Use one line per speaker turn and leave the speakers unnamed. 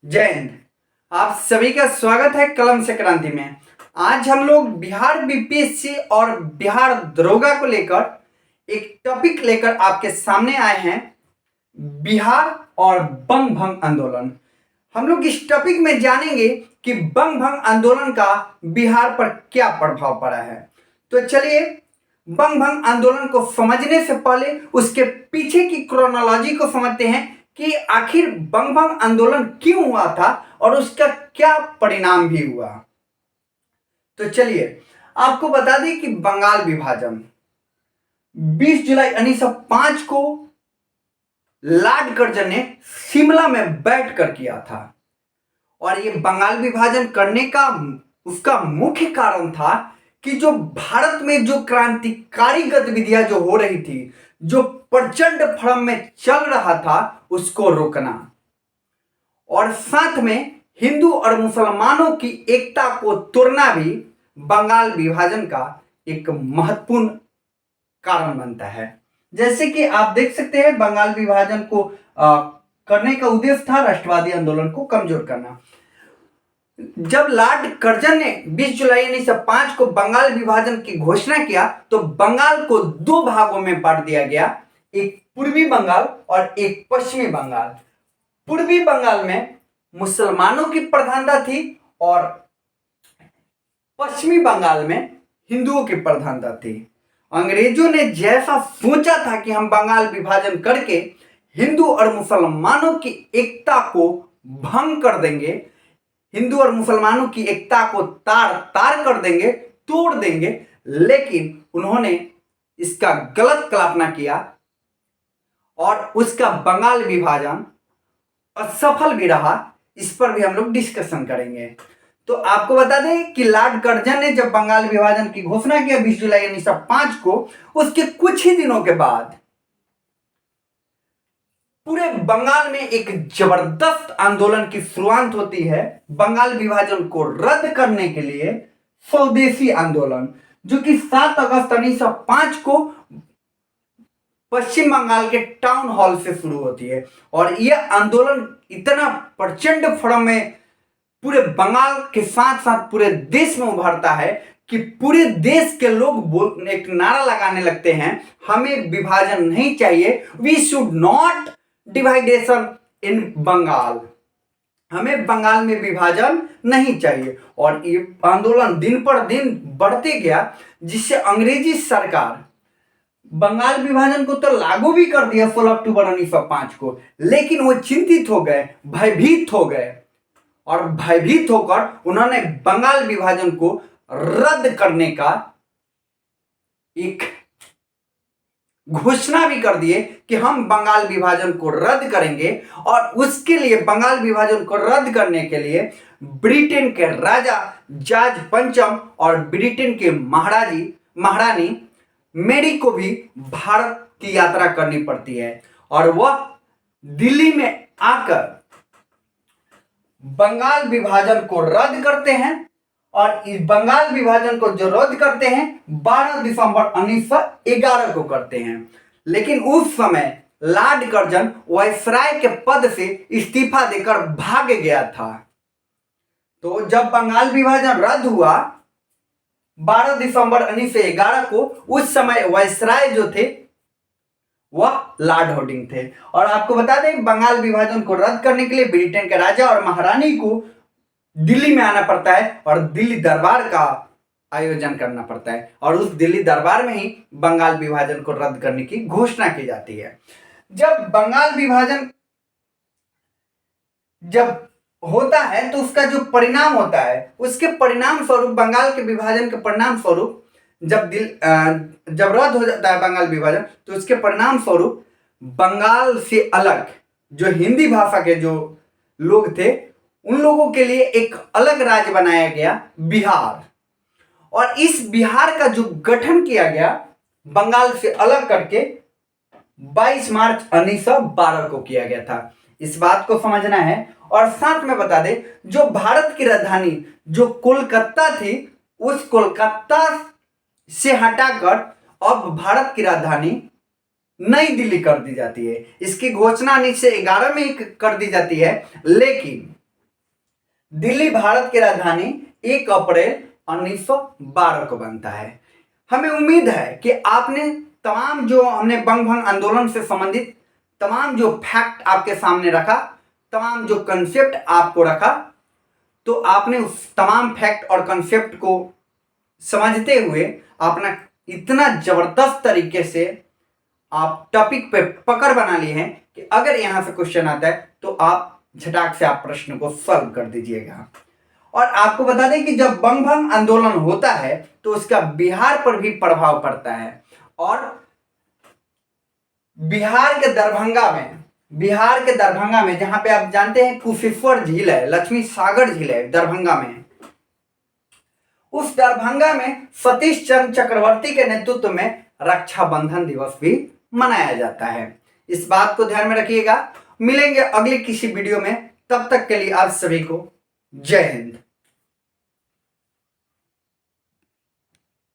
जय हिंद। आप सभी का स्वागत है कलम से क्रांति में। आज हम लोग बिहार बीपीएससी और बिहार दरोगा को लेकर एक टॉपिक लेकर आपके सामने आए हैं, बिहार और बंग भंग आंदोलन। हम लोग इस टॉपिक में जानेंगे कि बंग भंग आंदोलन का बिहार पर क्या प्रभाव पड़ा है। तो चलिए बंग भंग आंदोलन को समझने से पहले उसके पीछे की क्रोनोलॉजी को समझते हैं कि आखिर बंग भंग आंदोलन क्यों हुआ था और उसका क्या परिणाम भी हुआ। तो चलिए आपको बता दें कि बंगाल विभाजन 20 जुलाई 1905 को लॉर्ड कर्जन ने शिमला में बैठकर किया था और ये बंगाल विभाजन करने का उसका मुख्य कारण था कि जो भारत में जो क्रांतिकारी गतिविधियां जो हो रही थी, जो प्रचंड फॉर्म में चल रहा था, उसको रोकना और साथ में हिंदू और मुसलमानों की एकता को तोड़ना भी बंगाल विभाजन का एक महत्वपूर्ण कारण बनता है। जैसे कि आप देख सकते हैं बंगाल विभाजन को करने का उद्देश्य था राष्ट्रवादी आंदोलन को कमजोर करना। जब लॉर्ड कर्जन ने 20 जुलाई 1905 को बंगाल विभाजन की घोषणा किया तो बंगाल को दो भागों में बांट दिया गया, एक पूर्वी बंगाल और एक पश्चिमी बंगाल। पूर्वी बंगाल में मुसलमानों की प्रधानता थी और पश्चिमी बंगाल में हिंदुओं की प्रधानता थी। अंग्रेजों ने जैसा सोचा था कि हम बंगाल विभाजन करके हिंदू और मुसलमानों की एकता को भंग कर देंगे, हिंदू और मुसलमानों की एकता को तार तार कर देंगे, तोड़ देंगे, लेकिन उन्होंने इसका गलत कल्पना किया और उसका बंगाल विभाजन असफल भी रहा। इस पर भी हम लोग डिस्कशन करेंगे। तो आपको बता दें कि लॉर्ड कर्जन ने जब बंगाल विभाजन की घोषणा किया 20 जुलाई 1905 को, उसके कुछ ही दिनों के बाद पूरे बंगाल में एक जबरदस्त आंदोलन की शुरुआत होती है बंगाल विभाजन को रद्द करने के लिए, स्वदेशी आंदोलन, जो कि 7 अगस्त 1905 को पश्चिम बंगाल के टाउन हॉल से शुरू होती है। और यह आंदोलन इतना प्रचंड फॉर्म में पूरे बंगाल के साथ साथ पूरे देश में उभरता है कि पूरे देश के लोग एक नारा लगाने लगते हैं, हमें विभाजन नहीं चाहिए, वी शुड नॉट डिवाइडेशन इन बंगाल, हमें बंगाल में विभाजन नहीं चाहिए। और ये आंदोलन दिन पर दिन बढ़ते गया, जिससे अंग्रेजी सरकार बंगाल विभाजन को तो लागू भी कर दिया 16 अक्टूबर 1905 को, लेकिन वो चिंतित हो गए, भयभीत हो गए और भयभीत होकर उन्होंने बंगाल विभाजन को रद्द करने का एक घोषणा भी कर दिए कि हम बंगाल विभाजन को रद्द करेंगे। और उसके लिए बंगाल विभाजन को रद्द करने के लिए ब्रिटेन के राजा जॉर्ज पंचम और ब्रिटेन के महारानी मेरी को भी भारत की यात्रा करनी पड़ती है और वह दिल्ली में आकर बंगाल विभाजन को रद्द करते हैं। और इस बंगाल विभाजन को जो रद्द करते हैं 12 दिसंबर 1911 को करते हैं। लेकिन उस समय लॉर्ड कर्जन वायसराय के पद से इस्तीफा देकर भाग गया था। तो जब बंगाल विभाजन रद्द हुआ 12 दिसंबर 1911 को, उस समय वायसराय जो थे वह लॉर्ड हार्डिंग थे। और आपको बता दें बंगाल विभाजन को रद्द करने के लिए ब्रिटेन के राजा और महारानी को दिल्ली में आना पड़ता है और दिल्ली दरबार का आयोजन करना पड़ता है और उस दिल्ली दरबार में ही बंगाल विभाजन को रद्द करने की घोषणा की जाती है। जब बंगाल विभाजन जब होता है तो उसका जो परिणाम होता है, उसके परिणाम स्वरूप, बंगाल के विभाजन के परिणाम स्वरूप जब रद्द हो जाता है बंगाल विभाजन, तो उसके परिणाम स्वरूप बंगाल से अलग जो हिंदी भाषा के जो लोग थे उन लोगों के लिए एक अलग राज्य बनाया गया, बिहार। और इस बिहार का जो गठन किया गया बंगाल से अलग करके 22 मार्च 1912 को किया गया था। इस बात को समझना है। और साथ में बता दें जो भारत की राजधानी जो कोलकाता थी, उस कोलकाता से हटाकर अब भारत की राजधानी नई दिल्ली कर दी जाती है। इसकी घोषणा 1911 में कर दी जाती है, लेकिन दिल्ली भारत की राजधानी 1 अप्रैल 1912 को बनता है। हमें उम्मीद है कि आपने तमाम जो हमने बंग भंग आंदोलन से संबंधित तमाम जो फैक्ट आपके सामने रखा, तमाम जो कंसेप्ट आपको रखा, तो आपने उस तमाम फैक्ट और कंसेप्ट को समझते हुए अपना इतना जबरदस्त तरीके से आप टॉपिक पे पकड़ बना लिए हैं कि अगर यहां से क्वेश्चन आता है तो आप झटाक से आप प्रश्न को सॉल्व कर दीजिएगा। और आपको बता दें कि जब बंग भंग आंदोलन होता है तो उसका बिहार पर भी प्रभाव पड़ता है। और बिहार के दरभंगा में जहां पे आप जानते हैं कुशेश्वर झील है, लक्ष्मी सागर झील है दरभंगा में, उस दरभंगा में सतीश चंद्र चक्रवर्ती के नेतृत्व में रक्षाबंधन दिवस भी मनाया जाता है। इस बात को ध्यान में रखिएगा। मिलेंगे अगली किसी वीडियो में, तब तक के लिए आप सभी को जय हिंद।